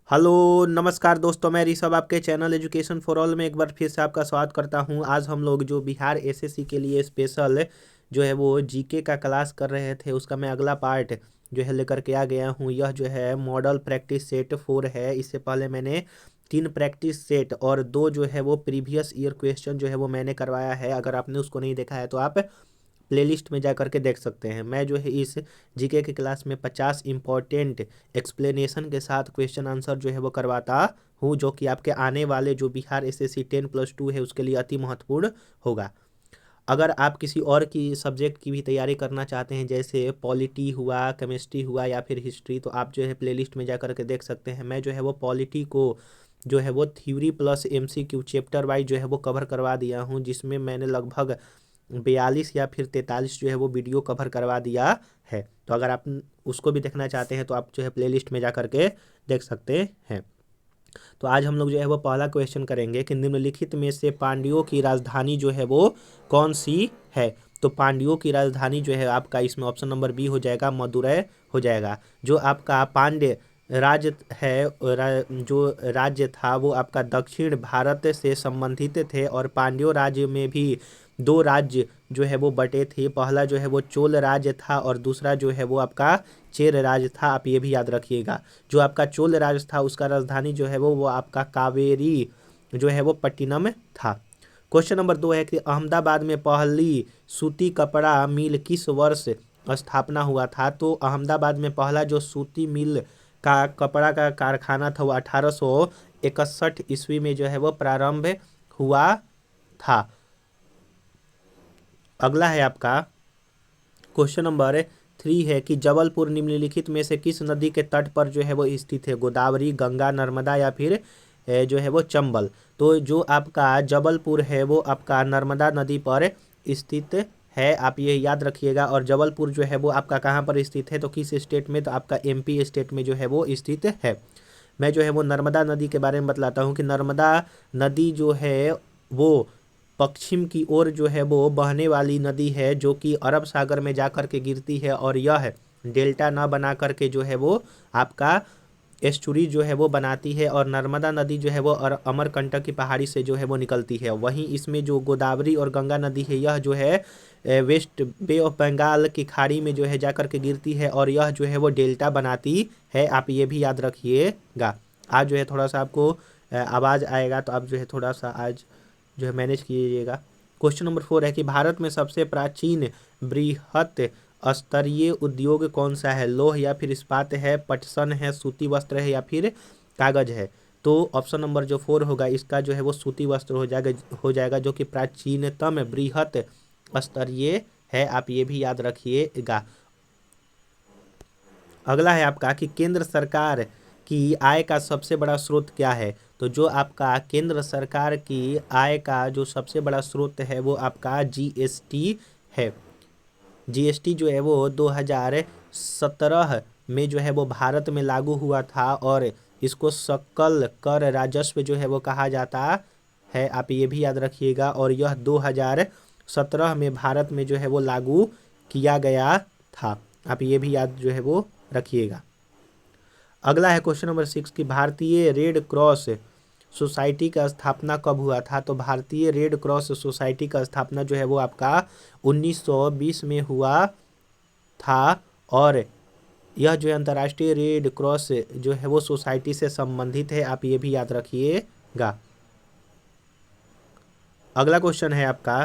Hello नमस्कार दोस्तों, मैं ऋषभ आपके चैनल एजुकेशन फॉर ऑल में एक बार फिर से आपका स्वागत करता हूं। आज हम लोग जो बिहार एसएससी के लिए स्पेशल जो है वो जीके का क्लास कर रहे थे, उसका मैं अगला पार्ट जो है लेकर के आ गया हूं। यह जो है मॉडल प्रैक्टिस सेट 4 है। इससे पहले मैंने 3 प्रैक्टिस सेट और 2 जो है वो प्रीवियस ईयर क्वेश्चन जो है वो मैंने करवाया है। अगर आपने उसको नहीं देखा है तो आप प्लेलिस्ट में जा करके देख सकते हैं। मैं जो है इस जीके की क्लास में 50 इंपॉर्टेंट एक्सप्लेनेशन के साथ क्वेश्चन आंसर जो है वो करवाता हूँ, जो कि आपके आने वाले जो बिहार एसएससी 10+2 है उसके लिए अति महत्वपूर्ण होगा। अगर आप किसी और की सब्जेक्ट की भी तैयारी करना चाहते हैं, जैसे पॉलिटी हुआ, केमिस्ट्री हुआ या फिर हिस्ट्री, तो आप जो है प्लेलिस्ट में जा करके देख सकते हैं। मैं जो है वो पॉलिटी को जो है वो theory plus MCQ chapter wise जो है वो कवर करवा दिया हूँ, जिसमें मैंने लगभग 42 या फिर 43 जो है वो वीडियो कवर करवा दिया है। तो अगर आप उसको भी देखना चाहते हैं तो आप जो है प्लेलिस्ट में जा करके देख सकते हैं। तो आज हम लोग जो है वो पहला क्वेश्चन करेंगे कि निम्नलिखित में से पांड्यों की राजधानी जो है वो कौन सी है। तो पांड्यों की राजधानी जो है आपका इसमें ऑप्शन नंबर बी हो जाएगा, मदुरै हो जाएगा। जो आपका पांड्य राज्य है, जो राज्य था वो आपका दक्षिण भारत से संबंधित थे, और पांड्यों राज्य में भी 2 राज्य जो है वो बटे थे। पहला जो है वो चोल राज्य था और दूसरा जो है वो आपका चेर राज्य था। आप ये भी याद रखिएगा। जो आपका चोल राज्य था उसका राजधानी जो है वो आपका कावेरी जो है वो पट्टिनम था। क्वेश्चन नंबर 2 है कि अहमदाबाद में पहली सूती कपड़ा मिल किस वर्ष स्थापना हुआ था। तो अहमदाबाद में पहला जो सूती मिल का कपड़ा का कारखाना था वो 1861 ईस्वी में जो है वो प्रारंभ हुआ था। अगला है आपका क्वेश्चन नंबर 3 है कि जबलपुर निम्नलिखित में से किस नदी के तट पर जो है वो स्थित है। गोदावरी, गंगा, नर्मदा या फिर जो है वो चंबल। तो जो आपका जबलपुर है वो आपका नर्मदा नदी पर स्थित है, आप ये याद रखिएगा। और जबलपुर जो है वो आपका कहाँ पर स्थित है, तो किस स्टेट में, तो आपका एमपी स्टेट में जो है वो स्थित है। मैं जो है वो नर्मदा नदी के बारे में बतलाता हूँ कि नर्मदा नदी जो है वो पश्चिम की ओर जो है वो बहने वाली नदी है, जो कि अरब सागर में जा कर के गिरती है, और यह डेल्टा ना बना करके जो है वो आपका एस्चुरी जो है वो बनाती है। और नर्मदा नदी जो है वो अमरकंटक की पहाड़ी से जो है वो निकलती है। वहीं इसमें जो गोदावरी और गंगा नदी है, यह जो है वेस्ट बे ऑफ बंगाल की खाड़ी में जो है जाकर के गिरती है, और यह जो है वो डेल्टा बनाती है। आप ये भी याद रखिएगा। आज जो है थोड़ा सा आपको आवाज़ आएगा, तो आप जो है थोड़ा सा आज जो है मैनेज कीजिएगा। क्वेश्चन नंबर 4 है कि भारत में सबसे प्राचीन बृहत स्तरीय उद्योग कौन सा है। लोह या फिर इस्पात है, पटसन है, सूती वस्त्र है या फिर कागज है। तो ऑप्शन नंबर जो 4 होगा इसका जो है वो सूती वस्त्र हो जाएगा, जो कि प्राचीनतम बृहत स्तरीय है। आप ये भी याद रखिएगा। अगला है आपका कि केंद्र सरकार की आय का सबसे बड़ा स्रोत क्या है। तो जो आपका केंद्र सरकार की आय का जो सबसे बड़ा स्रोत है वो आपका जीएसटी है। जीएसटी जो है वो 2017 में जो है वो भारत में लागू हुआ था, और इसको सकल कर राजस्व जो है वो कहा जाता है। आप ये भी याद रखिएगा। और यह 2017 में भारत में जो है वो लागू किया गया था। आप ये भी याद जो है वो रखिएगा। अगला है क्वेश्चन नंबर 6 कि भारतीय रेड क्रॉस सोसाइटी का स्थापना कब हुआ था। तो भारतीय रेड क्रॉस सोसाइटी का स्थापना जो है वो आपका 1920 में हुआ था, और यह जो है अंतर्राष्ट्रीय रेड क्रॉस जो है वो सोसाइटी से संबंधित है। आप ये भी याद रखिएगा। अगला क्वेश्चन है आपका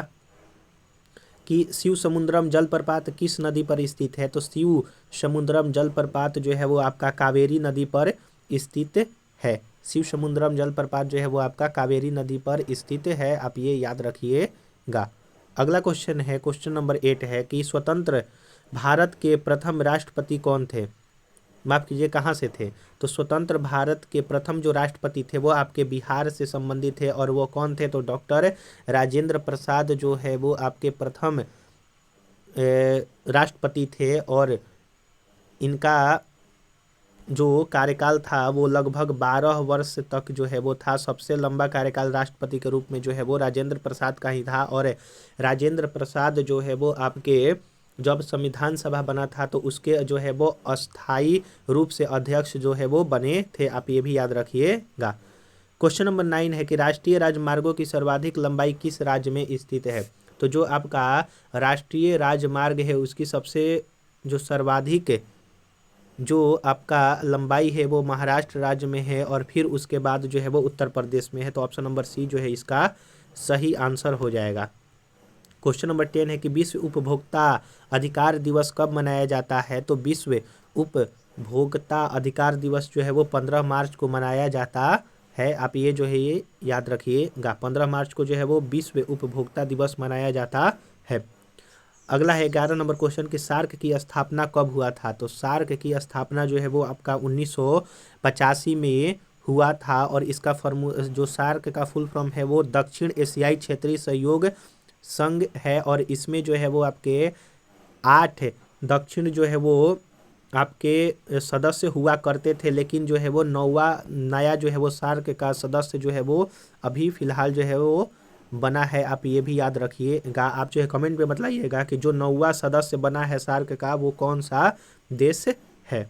कि शिव समुद्रम जलप्रपात किस नदी पर स्थित है। तो शिव समुद्रम जलप्रपात जो है वो आपका कावेरी नदी पर स्थित है। शिव समुद्रम जलप्रपात जो है वो आपका कावेरी नदी पर स्थित है। आप ये याद रखिएगा। अगला क्वेश्चन है क्वेश्चन नंबर 8 है कि स्वतंत्र भारत के प्रथम राष्ट्रपति कौन थे। माफ कीजिए, कहाँ से थे। तो स्वतंत्र भारत के प्रथम जो राष्ट्रपति थे वो आपके बिहार से संबंधित है, और वो कौन थे, तो डॉक्टर राजेंद्र प्रसाद जो है वो आपके प्रथम राष्ट्रपति थे। और इनका जो कार्यकाल था वो लगभग 12 वर्ष तक जो है वो था। सबसे लंबा कार्यकाल राष्ट्रपति के रूप में जो है वो राजेंद्र प्रसाद का ही था। और राजेंद्र प्रसाद जो है वो आपके जब संविधान सभा बना था तो उसके जो है वो अस्थाई रूप से अध्यक्ष जो है वो बने थे, आप ये भी याद रखिएगा। क्वेश्चन नंबर 9 है कि राष्ट्रीय राजमार्गों की सर्वाधिक लंबाई किस राज्य में स्थित है। तो जो आपका राष्ट्रीय राजमार्ग है उसकी सबसे जो सर्वाधिक जो आपका लंबाई है वो महाराष्ट्र राज्य में है, और फिर उसके बाद जो है वो उत्तर प्रदेश में है। तो ऑप्शन नंबर सी जो है इसका सही आंसर हो जाएगा। क्वेश्चन नंबर 10 है कि विश्व उपभोक्ता अधिकार दिवस कब मनाया जाता है। तो विश्व उपभोक्ता अधिकार दिवस जो है वो 15 मार्च को मनाया जाता है, आप ये जो है ये याद रखिएगा। 15 मार्च को जो है वो विश्व उपभोक्ता दिवस मनाया जाता है। अगला है 11 नंबर क्वेश्चन कि सार्क की स्थापना कब हुआ था। तो सार्क की स्थापना जो है वो आपका 1985 में हुआ था, और इसका जो सार्क का फुल फॉर्म है वो दक्षिण एशियाई क्षेत्रीय सहयोग संघ है, और इसमें जो है वो आपके 8 दक्षिण जो है वो आपके सदस्य हुआ करते थे, लेकिन जो है वो नया जो है वो सार्क का सदस्य जो है वो अभी फिलहाल जो है वो बना है, आप ये भी याद रखिएगा। आप जो है कमेंट में बताइएगा कि जो 9वां सदस्य बना है सार्क का वो कौन सा देश है।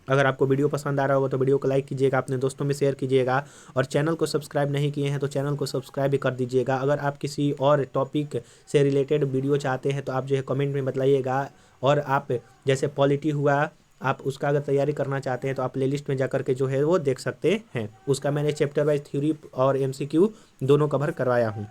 अगर आपको वीडियो पसंद आ रहा होगा तो वीडियो को लाइक कीजिएगा, अपने दोस्तों में शेयर कीजिएगा, और चैनल को सब्सक्राइब नहीं किए हैं तो चैनल को सब्सक्राइब भी कर दीजिएगा। अगर आप किसी और टॉपिक से रिलेटेड वीडियो चाहते हैं तो आप जो है कमेंट में बताइएगा। और आप जैसे पॉलिटी हुआ, आप उसका अगर तैयारी करना चाहते हैं तो आप प्लेलिस्ट में जाकर के जो है वो देख सकते हैं। उसका मैंने चैप्टर वाइज थ्योरी और MCQ दोनों कवर करवाया हूँ।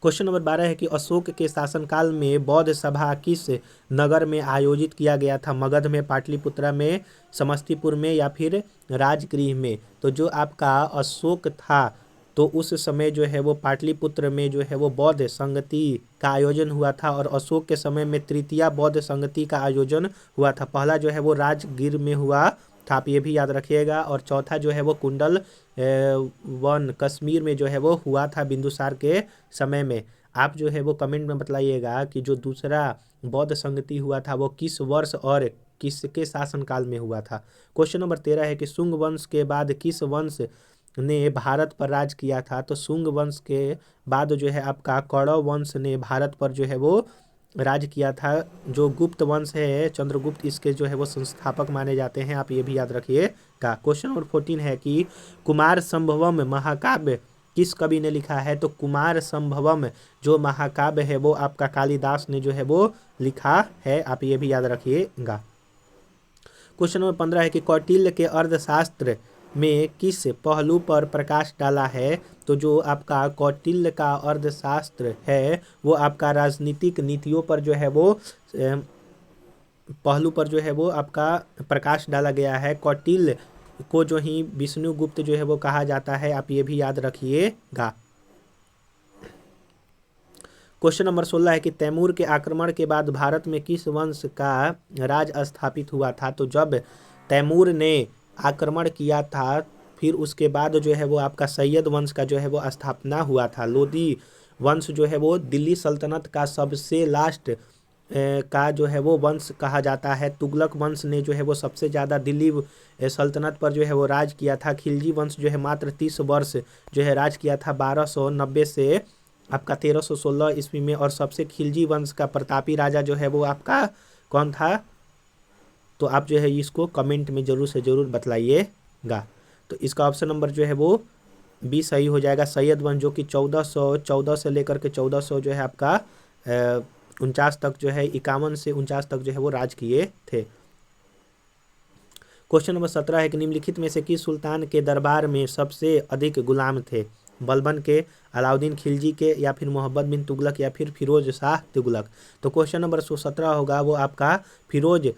क्वेश्चन नंबर 12 है कि अशोक के शासनकाल में बौद्ध सभा किस नगर में आयोजित किया गया था। मगध में, पाटलिपुत्रा में, समस्तीपुर में, या फिर राजगृह में। तो जो आपका अशोक था तो उस समय जो है वो पाटलिपुत्र में जो है वो बौद्ध संगति का आयोजन हुआ था, और अशोक के समय में तृतीया बौद्ध संगति का आयोजन हुआ था। पहला जो है वो राजगीर में हुआ था, आप ये भी याद रखिएगा। और चौथा जो है वो कुंडल वन कश्मीर में जो है वो हुआ था बिंदुसार के समय में। आप जो है वो कमेंट में बताइएगा कि जो दूसरा बौद्ध संगति हुआ था वो किस वर्ष और किसके शासनकाल में हुआ था। क्वेश्चन नंबर 13 है कि शुंग वंश के बाद किस वंश ने भारत पर राज किया था। तो शुंग वंश के बाद जो है आपका कौरव वंश ने भारत पर जो है वो राज किया था। जो गुप्त वंश है चंद्रगुप्त, इसके जो है वो संस्थापक माने जाते हैं, आप ये भी याद रखिएगा। क्वेश्चन नंबर 14 है कि कुमार संभवम महाकाव्य किस कवि ने लिखा है। तो कुमार संभवम जो महाकाव्य है वो आपका कालिदास ने जो है वो लिखा है, आप ये भी याद रखिएगा। क्वेश्चन नंबर 15 है कि कौटिल्य के अर्थशास्त्र में किस पहलू पर प्रकाश डाला है। तो जो आपका कौटिल्य का अर्थशास्त्र है वो आपका राजनीतिक नीतियों पर जो है वो पहलू पर जो है वो आपका प्रकाश डाला गया है। कौटिल्य को जो ही विष्णुगुप्त जो है वो कहा जाता है, आप ये भी याद रखिएगा। क्वेश्चन नंबर 16 है कि तैमूर के आक्रमण के बाद भारत में किस वंश का राज स्थापित हुआ था। तो जब तैमूर ने आक्रमण किया था फिर उसके बाद जो है वो आपका सैयद वंश का जो है वो स्थापना हुआ था। लोदी वंश जो है वो दिल्ली सल्तनत का सबसे लास्ट का जो है वो वंश कहा जाता है। तुगलक वंश ने जो है वो सबसे ज़्यादा दिल्ली सल्तनत पर जो है वो राज किया था। खिलजी वंश जो है मात्र 30 वर्ष जो है राज किया था 1290 से आपका 1316 ईस्वी में। और सबसे खिलजी वंश का प्रतापी राजा जो है वो आपका कौन था। तो आप जो है इसको कमेंट में ज़रूर से ज़रूर बतलाइएगा। तो इसका ऑप्शन नंबर जो है वो बी सही हो जाएगा। सैयद वंश जो कि 1414 से लेकर के 1400 जो है आपका 49 तक जो है 51 से 49 तक जो है वो राज किए थे। क्वेश्चन नंबर 17 है कि निम्नलिखित में से किस सुल्तान के दरबार में सबसे अधिक गुलाम थे। बलबन के, अलाउद्दीन खिलजी के, या फिर मोहम्मद बिन तुगलक, या फिर फिरोज शाह तुगलक। तो क्वेश्चन नंबर 17 होगा वो आपका फिरोज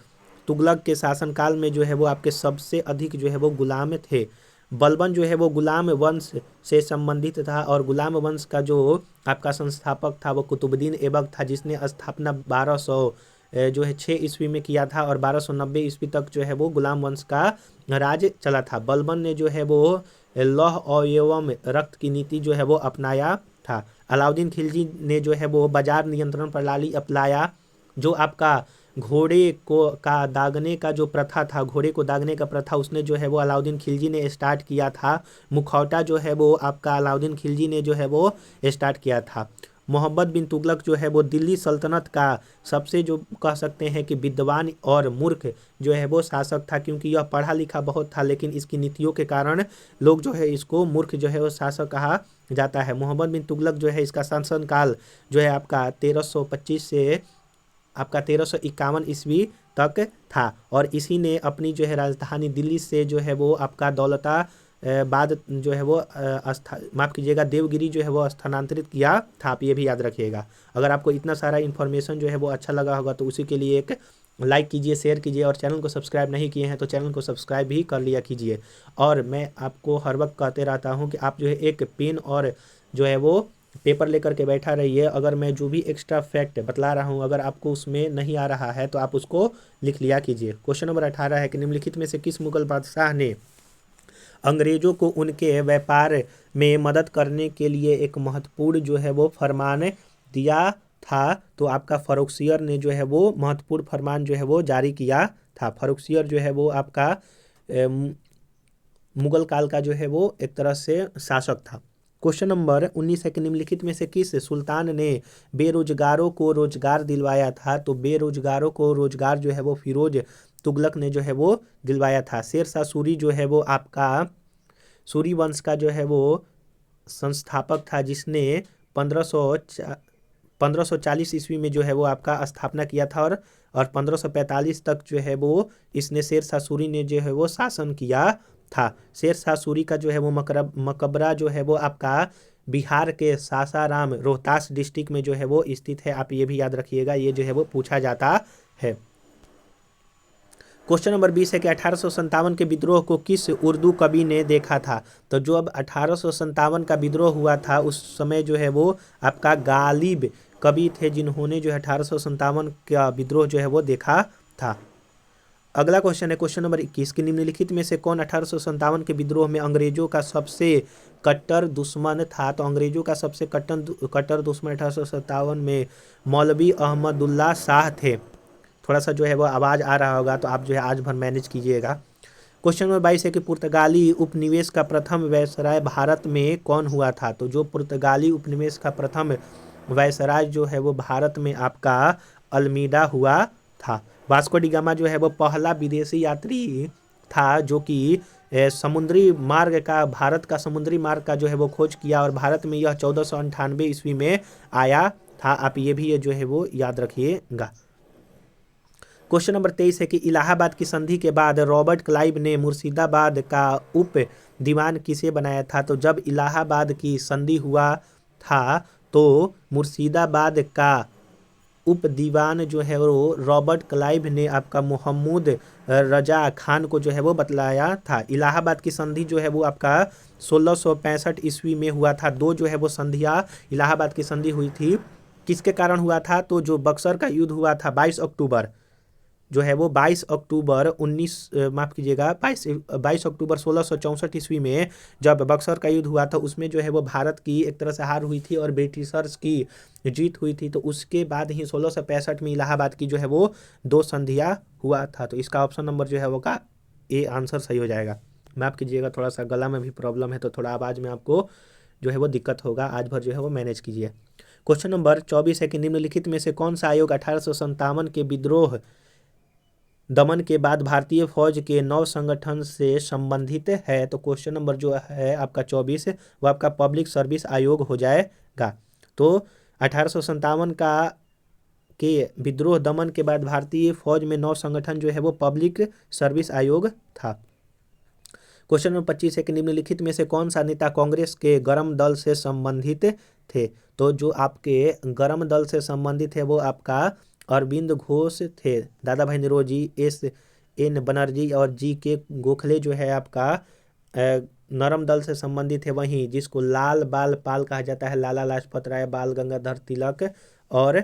तुगलक के शासनकाल में जो है वो आपके सबसे अधिक जो है वो गुलाम थे। बलबन जो है वो गुलाम वंश से संबंधित था, और गुलाम वंश का जो आपका संस्थापक था वो कुतुबुद्दीन ऐबक था, जिसने स्थापना 1200 जो है 6 ईस्वी में किया था, और 1290 ईस्वी तक जो है वो गुलाम वंश का राज चला था। बलबन ने जो है वो लौह एवं रक्त की नीति जो है वो अपनाया था। अलाउद्दीन खिलजी ने जो है वो बाजार नियंत्रण प्रणाली अपनाया। जो आपका घोड़े को का दागने का जो प्रथा था, घोड़े को दागने का प्रथा उसने जो है वो अलाउद्दीन खिलजी ने स्टार्ट किया था। मुखौटा जो है वो आपका अलाउद्दीन खिलजी ने जो है वो स्टार्ट किया था। मोहम्मद बिन तुगलक जो है वो दिल्ली सल्तनत का सबसे जो कह सकते हैं कि विद्वान और मूर्ख जो है वो शासक था, क्योंकि यह पढ़ा लिखा बहुत था लेकिन इसकी नीतियों के कारण लोग जो है इसको मूर्ख जो है वो शासक कहा जाता है। मोहम्मद बिन तुगलक जो है इसका शासनकाल जो है आपका 1325 से आपका 1351 ईस्वी तक था, और इसी ने अपनी जो है राजधानी दिल्ली से जो है वो आपका दौलता बाद जो है वो माफ़ कीजिएगा देवगिरी जो है वो स्थानांतरित किया था। आप ये भी याद रखिएगा। अगर आपको इतना सारा इन्फॉर्मेशन जो है वो अच्छा लगा होगा तो उसी के लिए एक लाइक कीजिए, शेयर कीजिए, और चैनल को सब्सक्राइब नहीं किए हैं तो चैनल को सब्सक्राइब भी कर लिया कीजिए। और मैं आपको हर वक्त कहते रहता हूँ कि आप जो है एक पेन और जो है वो पेपर लेकर के बैठा रहिए। अगर मैं जो भी एक्स्ट्रा फैक्ट बतला रहा हूँ अगर आपको उसमें नहीं आ रहा है तो आप उसको लिख लिया कीजिए। क्वेश्चन नंबर 18 है कि निम्नलिखित में से किस मुगल बादशाह ने अंग्रेजों को उनके व्यापार में मदद करने के लिए एक महत्वपूर्ण जो है वो फरमान दिया था? तो आपका फर्रुखसियर ने जो है वो महत्वपूर्ण फरमान जो है वो जारी किया था। फर्रुखसियर जो है वो आपका मुगल काल का जो है वो एक तरह से शासक था। क्वेश्चन नंबर 19 है कि निम्नलिखित में से किस सुल्तान ने बेरोजगारों को रोजगार दिलवाया था? तो बेरोजगारों को रोजगार जो है वो फिरोज तुगलक ने जो है वो दिलवाया था। शेरशाह सूरी जो है वो आपका सूरी वंश का जो है वो संस्थापक था, जिसने 1540 ईस्वी में जो है वो आपका स्थापना किया था, और 1545 तक जो है वो इसने शेरशाह सूरी ने जो है वो शासन किया था। शेरशाह सूरी का जो है वो मकबरा जो है वो आपका बिहार के सासाराम रोहतास डिस्ट्रिक्ट में जो है वो स्थित है। आप ये भी याद रखिएगा, ये जो है वो पूछा जाता है। क्वेश्चन नंबर 20 है कि 1857 के विद्रोह को किस उर्दू कवि ने देखा था? तो जो अब 1857 का विद्रोह हुआ था उस समय जो है वो आपका गालिब कवि थे, जिन्होंने जो है 1857 का विद्रोह जो है वो देखा था। अगला क्वेश्चन है क्वेश्चन नंबर 21 कि निम्नलिखित में से कौन 1857 के विद्रोह में अंग्रेजों का सबसे कट्टर दुश्मन था? तो अंग्रेजों का सबसे कट्टर दुश्मन 1857 में मौलवी अहमदुल्ला शाह थे। थोड़ा सा जो है वो आवाज़ आ रहा होगा तो आप जो है आज भर मैनेज कीजिएगा। क्वेश्चन नंबर 22 है कि पुर्तगाली उपनिवेश का प्रथम वायसराय भारत में कौन हुआ था? तो जो पुर्तगाली उपनिवेश का प्रथम वायसराय जो है वो भारत में आपका अल्मीडा हुआ था। वास्को डी गामा जो है वो पहला विदेशी यात्री था जो कि समुद्री मार्ग का भारत का समुद्री मार्ग का जो है वो खोज किया, और भारत में यह 1498 ईस्वी में आया था। आप ये भी जो है वो याद रखिएगा। क्वेश्चन नंबर 23 है कि इलाहाबाद की संधि के बाद रॉबर्ट क्लाइव ने मुर्शिदाबाद का उप दीवान किसे बनाया था? तो जब इलाहाबाद की संधि हुआ था तो मुर्शिदाबाद का उप दीवान जो है वो रॉबर्ट क्लाइव ने आपका मोहम्मद रजा खान को जो है वो बतलाया था। इलाहाबाद की संधि जो है वो आपका 1665 ईस्वी में हुआ था। दो जो है वो संधियाँ इलाहाबाद की संधि हुई थी, किसके कारण हुआ था? तो जो बक्सर का युद्ध हुआ था 22 अक्टूबर जो है वो 22 अक्टूबर 22 अक्टूबर 1664 ईस्वी में जब बक्सर का युद्ध हुआ था उसमें जो है वो भारत की एक तरह से हार हुई थी और ब्रिटिशर्स की जीत हुई थी। तो उसके बाद ही 1665 में इलाहाबाद की जो है वो दो संधियाँ हुआ था। तो इसका ऑप्शन नंबर जो है वो का ए आंसर सही हो जाएगा। माफ़ कीजिएगा, थोड़ा सा गला में भी प्रॉब्लम है तो थोड़ा आवाज़ में आपको जो है वो दिक्कत होगा, आज भर जो है वो मैनेज कीजिए। क्वेश्चन नंबर 24 है कि निम्नलिखित में से कौन सा आयोग 1857 के विद्रोह दमन के बाद भारतीय फौज के नव संगठन से संबंधित है? तो क्वेश्चन नंबर जो है आपका 24 वो आपका पब्लिक सर्विस आयोग हो जाएगा। तो 1857 का के विद्रोह दमन के बाद भारतीय फौज में नव संगठन जो है वो पब्लिक सर्विस आयोग था। क्वेश्चन नंबर 25 है कि निम्नलिखित में से कौन सा नेता कांग्रेस के गरम दल से संबंधित थे? तो जो आपके गरम दल से संबंधित है वो आपका अरविंद घोष थे। दादा भाई नौरोजी, एस.एन. बनर्जी और जी.के. गोखले जो है आपका नरम दल से संबंधित है। वहीं जिसको लाल बाल पाल कहा जाता है, लाला लाजपत राय, बाल गंगाधर तिलक और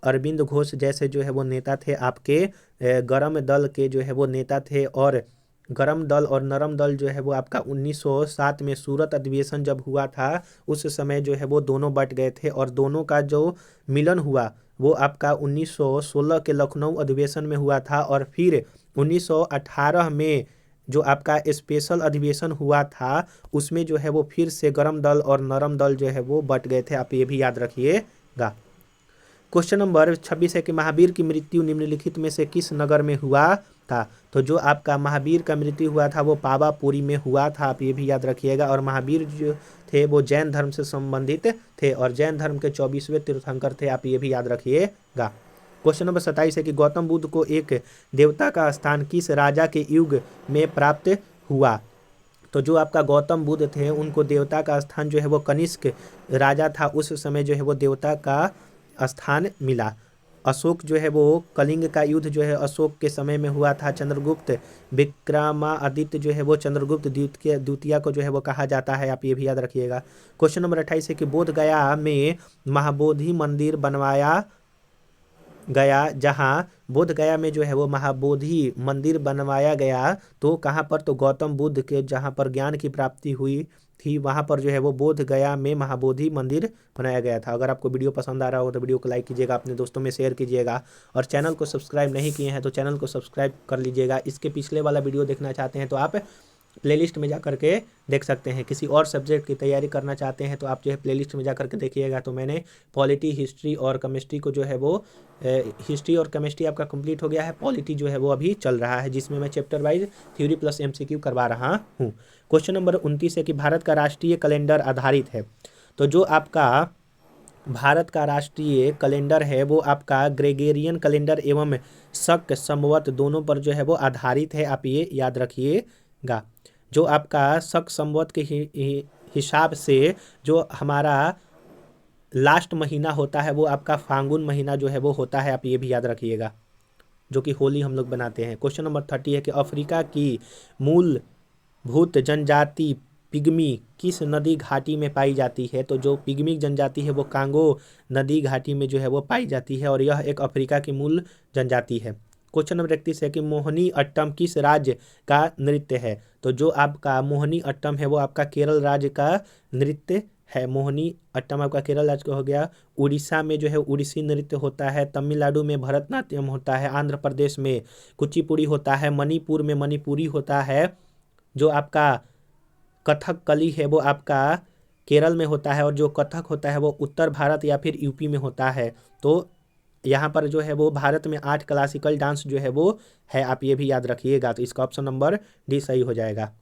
अरविंद घोष जैसे जो है वो नेता थे, आपके गरम दल के जो है वो नेता थे। और गरम दल और नरम दल जो है वो आपका 1907 में सूरत अधिवेशन जब हुआ था उस समय जो है वो दोनों बट गए थे, और दोनों का जो मिलन हुआ वो आपका 1916 के लखनऊ अधिवेशन में हुआ था। और फिर 1918 में जो आपका स्पेशल अधिवेशन हुआ था उसमें जो है वो फिर से गर्म दल और नरम दल जो है वो बट गए थे, आप ये भी याद रखिएगा। क्वेश्चन नंबर 26 है कि महावीर की मृत्यु निम्नलिखित में से किस नगर में हुआ था। तो जो आपका महावीर का मृत्यु हुआ था वो पावापुरी में हुआ था, आप ये भी याद रखिएगा। और महावीर जो थे वो जैन धर्म से संबंधित थे और जैन धर्म के 24वें तीर्थंकर थे, आप ये भी याद रखिएगा। क्वेश्चन नंबर 27 है कि गौतम बुद्ध को एक देवता का स्थान किस राजा के युग में प्राप्त हुआ। तो जो आपका गौतम बुद्ध थे उनको देवता का स्थान जो है वो कनिष्क राजा था, उस समय जो है वो देवता का स्थान मिला। अशोक जो है वो कलिंग का युद्ध जो है अशोक के समय में हुआ था। चंद्रगुप्त विक्रमादित्य जो है वो चंद्रगुप्त द्वितीय को जो है वो कहा जाता है, आप ये भी याद रखिएगा। क्वेश्चन नंबर 28 है कि बोध गया में महाबोधि मंदिर बनवाया गया, जहाँ बोध गया में जो है वो महाबोधि मंदिर बनवाया गया तो कहाँ पर, तो गौतम बुद्ध के जहाँ पर ज्ञान की प्राप्ति हुई थी वहाँ पर जो है वो बोध गया में महाबोधि मंदिर बनाया गया था। अगर आपको वीडियो पसंद आ रहा हो तो वीडियो को लाइक कीजिएगा, अपने दोस्तों में शेयर कीजिएगा और चैनल को सब्सक्राइब नहीं किए हैं तो चैनल को सब्सक्राइब कर लीजिएगा। इसके पिछले वाला वीडियो देखना चाहते हैं तो आप प्लेलिस्ट में जा करके देख सकते हैं। किसी और सब्जेक्ट की तैयारी करना चाहते हैं तो आप जो है प्लेलिस्ट में जा करके देखिएगा। तो मैंने पॉलिटी, हिस्ट्री और केमिस्ट्री को जो है वो हिस्ट्री और केमिस्ट्री आपका कंप्लीट हो गया है, पॉलिटी जो है वो अभी चल रहा है जिसमें मैं chapter wise theory plus MCQ करवा रहा हूँ। क्वेश्चन नंबर 29 है कि भारत का राष्ट्रीय कैलेंडर आधारित है। तो जो आपका भारत का राष्ट्रीय कैलेंडर है वो आपका ग्रेगोरियन कैलेंडर एवं शक संवत दोनों पर जो है वो आधारित है, आप ये याद रखिएगा। जो आपका शक संवत के हिसाब से जो हमारा लास्ट महीना होता है वो आपका फाल्गुन महीना जो है वो होता है, आप ये भी याद रखिएगा, जो कि होली हम लोग बनाते हैं। क्वेश्चन नंबर 30 है कि अफ्रीका की मूलभूत जनजाति पिग्मी किस नदी घाटी में पाई जाती है। तो जो पिग्मी जनजाति है वो कांगो नदी घाटी में जो है वो पाई जाती है और यह एक अफ्रीका की मूल जनजाति है। क्वेश्चन नंबर 31 है कि मोहिनी अट्टम किस राज्य का नृत्य है। तो जो आपका मोहिनी अट्टम है वो आपका केरल राज्य का नृत्य है। मोहिनी अट्टम आपका केरल राज्य का हो गया। उड़ीसा में जो है उड़ीसी नृत्य होता है। तमिलनाडु में भरतनाट्यम होता है। आंध्र प्रदेश में कुचिपुड़ी होता है। मणिपुर में मणिपुरी होता है। जो आपका कथकली है वो आपका केरल में होता है और जो कथक होता है वो उत्तर भारत या फिर यूपी में होता है। तो यहाँ पर जो है वो भारत में 8 क्लासिकल डांस जो है वो है, आप ये भी याद रखिएगा। तो इसका ऑप्शन नंबर डी सही हो जाएगा।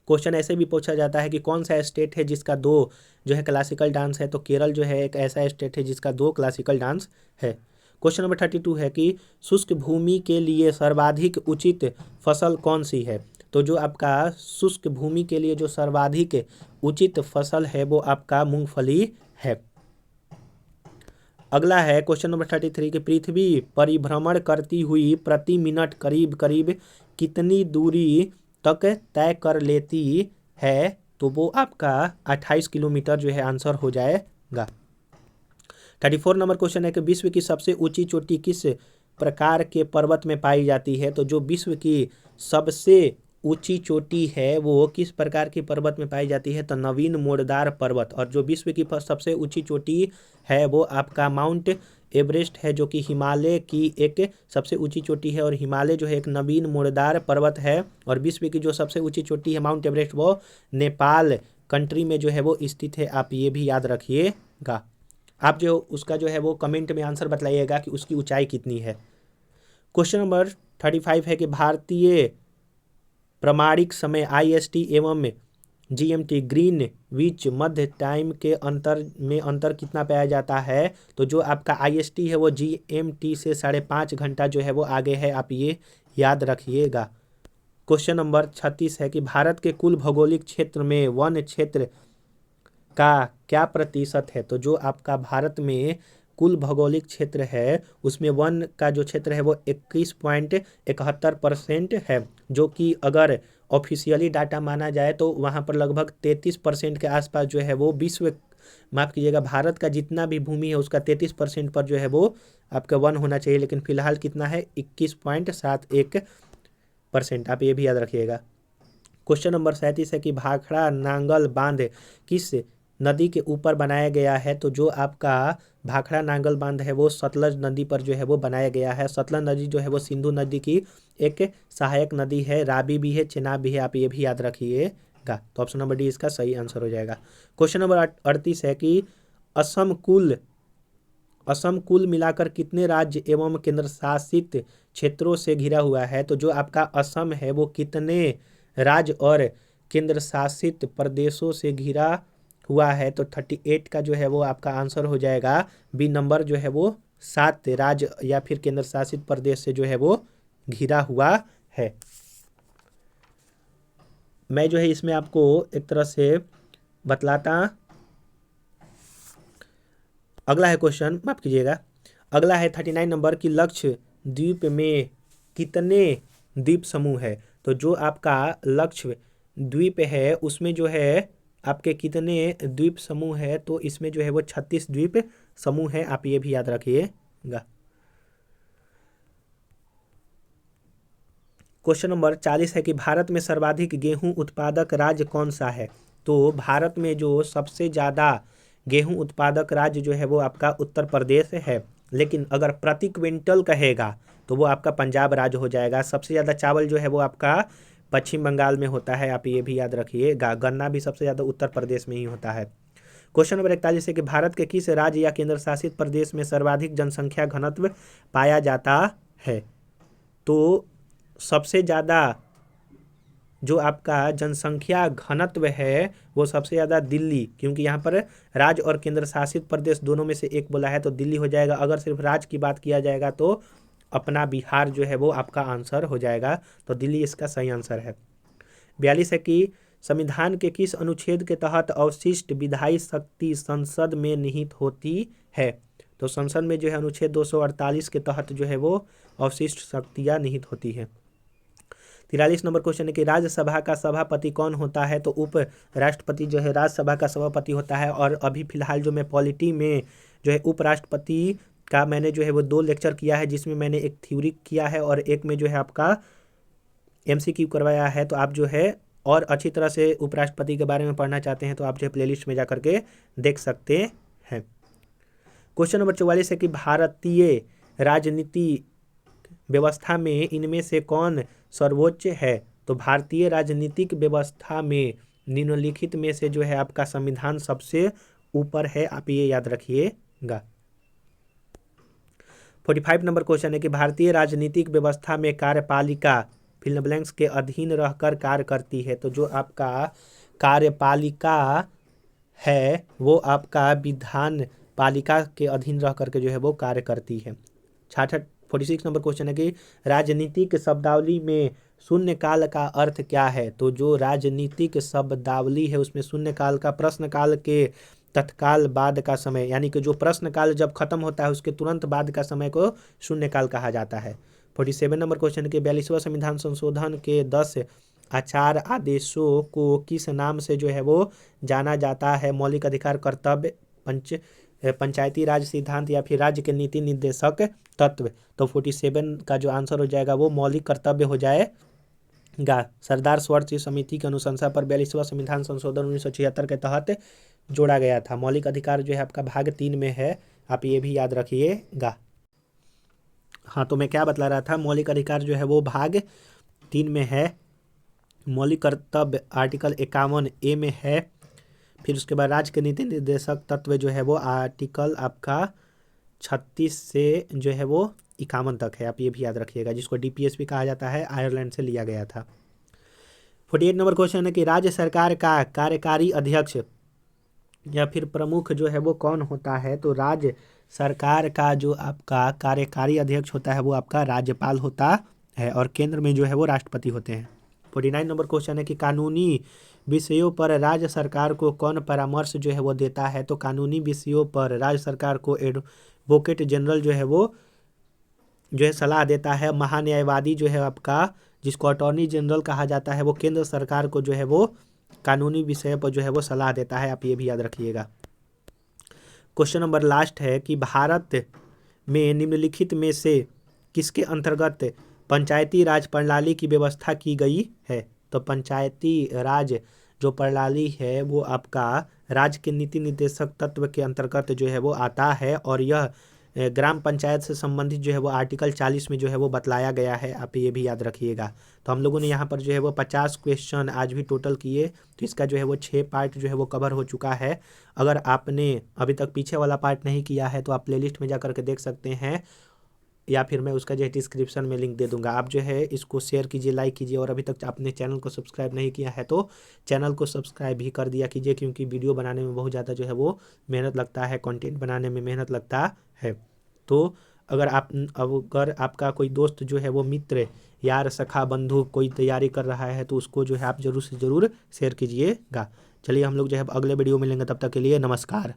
क्वेश्चन ऐसे भी पूछा जाता है कि कौन सा स्टेट है जिसका 2 जो है क्लासिकल डांस है। तो केरल जो है एक ऐसा स्टेट है जिसका 2 क्लासिकल डांस है। क्वेश्चन नंबर 32 है कि शुष्क भूमि के लिए सर्वाधिक उचित फसल कौन सी है। तो जो आपका शुष्क भूमि के लिए जो सर्वाधिक उचित फसल है वो आपका मूंगफली है। अगला है क्वेश्चन नंबर 33 कि पृथ्वी परिभ्रमण करती हुई प्रति मिनट करीब करीब कितनी दूरी तक तय कर लेती है। तो वो आपका 28 किलोमीटर जो है आंसर हो जाएगा। 34 नंबर क्वेश्चन है कि विश्व की सबसे ऊंची चोटी किस प्रकार के पर्वत में पाई जाती है। तो जो विश्व की सबसे ऊंची चोटी है वो किस प्रकार की पर्वत में पाई जाती है। तो नवीन मोड़दार पर्वत। और जो विश्व की सबसे ऊंची चोटी है वो आपका माउंट एवरेस्ट है, जो कि हिमालय की एक सबसे ऊंची चोटी है और हिमालय जो है एक नवीन मोड़दार पर्वत है। और विश्व की जो सबसे ऊंची चोटी है माउंट एवरेस्ट वो नेपाल कंट्री में जो है वो स्थित है, आप ये भी याद रखिएगा। आप जो उसका जो है वो कमेंट में आंसर बताइएगा कि उसकी ऊंचाई कितनी है। क्वेश्चन नंबर 35 है कि भारतीय प्रमाणिक समय IST एवं GMT ग्रीनविच मध्य टाइम के अंतर कितना पाया जाता है। तो जो आपका IST है वो GMT से 5.5 घंटा जो है वो आगे है, आप ये याद रखिएगा। क्वेश्चन नंबर 36 है कि भारत के कुल भौगोलिक क्षेत्र में वन क्षेत्र का क्या प्रतिशत है। तो जो आपका भारत में कुल भौगोलिक क्षेत्र है उसमें वन का जो क्षेत्र है वो 21.71% है, जो कि अगर ऑफिशियली डाटा माना जाए तो वहाँ पर लगभग 33% के आसपास जो है वो भारत का जितना भी भूमि है उसका 33% पर जो है वो आपका वन होना चाहिए, लेकिन फिलहाल कितना है 21.71%, आप ये भी याद रखिएगा। क्वेश्चन नंबर 37 है कि भाखड़ा नांगल बांध किस नदी के ऊपर बनाया गया है? तो जो आपका भाखड़ा नांगल बांध है वो सतलज नदी पर जो है वो बनाया गया है। सतलज नदी जो है वो सिंधु नदी की एक सहायक नदी है। रावी भी है, चेनाब भी है, आप ये भी याद रखिएगा। तो ऑप्शन नंबर डी इसका सही आंसर हो जाएगा। क्वेश्चन नंबर 38 है कि असम कुल मिलाकर कितने राज्य एवं केंद्र शासित क्षेत्रों से घिरा हुआ है? तो जो आपका असम है वो कितने राज्य और केंद्र शासित प्रदेशों से घिरा हुआ है? तो 38 का जो है वो आपका आंसर हो जाएगा बी नंबर, जो है वो 7 राज्य या फिर केंद्र शासित प्रदेश से जो है वो घिरा हुआ है। मैं जो है इसमें आपको एक तरह से बतलाता। अगला है क्वेश्चन, माफ कीजिएगा, अगला है 39 नंबर की लक्षद्वीप में कितने द्वीप समूह है? तो जो आपका लक्षद्वीप है उसमें जो है आपके कितने द्वीप समूह है? तो इसमें जो है वो 36 द्वीप समूह है, आप ये भी याद रखिएगा। क्वेश्चन नंबर 40 है कि भारत में सर्वाधिक गेहूं उत्पादक राज्य कौन सा है? तो भारत में जो सबसे ज़्यादा गेहूं उत्पादक राज्य जो है वो आपका उत्तर प्रदेश है, लेकिन अगर प्रति क्विंटल कहेगा तो वो आपका पंजाब राज्य हो जाएगा। सबसे ज़्यादा चावल जो है वो आपका पश्चिम बंगाल में होता है, आप ये भी याद रखिएगा। गन्ना भी सबसे ज़्यादा उत्तर प्रदेश में ही होता है। क्वेश्चन नंबर 41 है कि भारत के किस राज्य या केंद्र शासित प्रदेश में सर्वाधिक जनसंख्या घनत्व पाया जाता है? तो सबसे ज़्यादा जो आपका जनसंख्या घनत्व है वो सबसे ज़्यादा दिल्ली, क्योंकि यहाँ पर राज्य और केंद्र शासित प्रदेश दोनों में से एक बोला है तो दिल्ली हो जाएगा। अगर सिर्फ राज्य की बात किया जाएगा तो अपना बिहार जो है वो आपका आंसर हो जाएगा, तो दिल्ली इसका सही आंसर है। 42 है कि संविधान के किस अनुच्छेद के तहत अवशिष्ट विधायी शक्ति संसद में निहित होती है? तो संसद में जो है अनुच्छेद 248 के तहत जो है वो अवशिष्ट शक्तियाँ निहित होती है। 43 नंबर क्वेश्चन है कि राज्यसभा का सभापति कौन होता है? तो उप राष्ट्रपति जो है राज्यसभा का सभापति होता है। और अभी फिलहाल जो मैं पॉलिटी में जो है उपराष्ट्रपति का मैंने जो है वो 2 लेक्चर किया है, जिसमें मैंने एक थ्योरी किया है और एक में जो है आपका MCQ करवाया है। तो आप जो है और अच्छी तरह से उपराष्ट्रपति के बारे में पढ़ना चाहते हैं तो आप जो है प्लेलिस्ट में जा करके देख सकते हैं। क्वेश्चन नंबर 44 है कि भारतीय राजनीति व्यवस्था में इनमें से कौन सर्वोच्च है? तो भारतीय राजनीतिक व्यवस्था में निम्नलिखित में से जो है आपका संविधान सबसे ऊपर है, आप ये याद रखिएगा। 45 नंबर क्वेश्चन है कि भारतीय राजनीतिक व्यवस्था में कार्यपालिका फिल ब्लैंक्स के अधीन रहकर कार्य करती है। तो जो आपका कार्यपालिका है वो आपका विधान पालिका के अधीन रह करके जो है वो कार्य करती है। 46 नंबर क्वेश्चन है कि राजनीतिक शब्दावली में शून्यकाल का अर्थ क्या है? तो जो राजनीतिक शब्दावली है उसमें शून्यकाल का प्रश्नकाल के तत्काल बाद का समय, यानी कि जो प्रश्नकाल जब खत्म होता है उसके तुरंत बाद का समय को शून्यकाल कहा जाता है। 47 नंबर क्वेश्चन के 42वां संविधान संशोधन के 10 आचार आदेशों को किस नाम से जो है वो जाना जाता है? मौलिक अधिकार, कर्तव्य, पंचायती राज सिद्धांत या फिर राज्य के नीति निर्देशक तत्व। तो 47 का जो आंसर हो जाएगा वो मौलिक कर्तव्य हो जाएगा। सरदार स्वर्ण समिति की अनुशंसा पर 42वां संविधान संशोधन 1976 के तहत जोड़ा गया था। मौलिक अधिकार जो है आपका भाग 3 में है, आप ये भी याद रखिएगा। हाँ, तो मैं क्या बतला रहा था, मौलिक अधिकार जो है वो भाग 3 में है। मौलिक कर्तव्य आर्टिकल 51A में है। फिर उसके बाद राज्य के नीति निर्देशक तत्व जो है वो आर्टिकल आपका 36 से जो है वो 51 तक है, आप ये भी याद रखिएगा, जिसको DPS भी कहा जाता है, आयरलैंड से लिया गया था। 48 नंबर क्वेश्चन है कि राज्य सरकार का कार्यकारी अध्यक्ष या फिर प्रमुख जो है वो कौन होता है? तो राज्य सरकार का जो आपका कार्यकारी अध्यक्ष होता है वो आपका राज्यपाल होता है और केंद्र में जो है वो राष्ट्रपति होते हैं। 49 नंबर क्वेश्चन है कि कानूनी विषयों पर राज्य सरकार को कौन परामर्श जो है वो देता है? तो कानूनी विषयों पर राज्य सरकार को एडवोकेट जनरल जो है वो जो है सलाह देता है। महान्यायवादी जो है आपका, जिसको अटॉर्नी जनरल कहा जाता है, वो केंद्र सरकार को जो है वो कानूनी विषय पर जो है वो सलाह देता है, आप ये भी याद रखिएगा। क्वेश्चन नंबर लास्ट है कि भारत में निम्नलिखित में से किसके अंतर्गत पंचायती राज प्रणाली की व्यवस्था की गई है? तो पंचायती राज जो प्रणाली है वो आपका राज्य के नीति निर्देशक तत्व के अंतर्गत जो है वो आता है और यह ग्राम पंचायत से संबंधित जो है वो आर्टिकल 40 में जो है वो बतलाया गया है। आप ये भी याद रखिएगा। तो हम लोगों ने यहाँ पर जो है वो 50 क्वेश्चन आज भी टोटल किए। तो इसका जो है वो 6 पार्ट जो है वो कवर हो चुका है। अगर आपने अभी तक पीछे वाला पार्ट नहीं किया है तो आप प्लेलिस्ट में जा करके देख सकते हैं, या फिर मैं उसका जो है डिस्क्रिप्शन में लिंक दे दूंगा। आप जो है इसको शेयर कीजिए, लाइक कीजिए, और अभी तक आपने चैनल को सब्सक्राइब नहीं किया है तो चैनल को सब्सक्राइब भी कर दिया कीजिए, क्योंकि वीडियो बनाने में बहुत ज़्यादा जो है वो मेहनत लगता है, कंटेंट बनाने में मेहनत लगता है। तो अगर आपका कोई दोस्त जो है वो मित्र, यार, सखा, बंधु कोई तैयारी कर रहा है तो उसको जो है आप ज़रूर से ज़रूर शेयर कीजिएगा। चलिए हम लोग जो है अगले वीडियो में मिलेंगे, तब तक के लिए नमस्कार।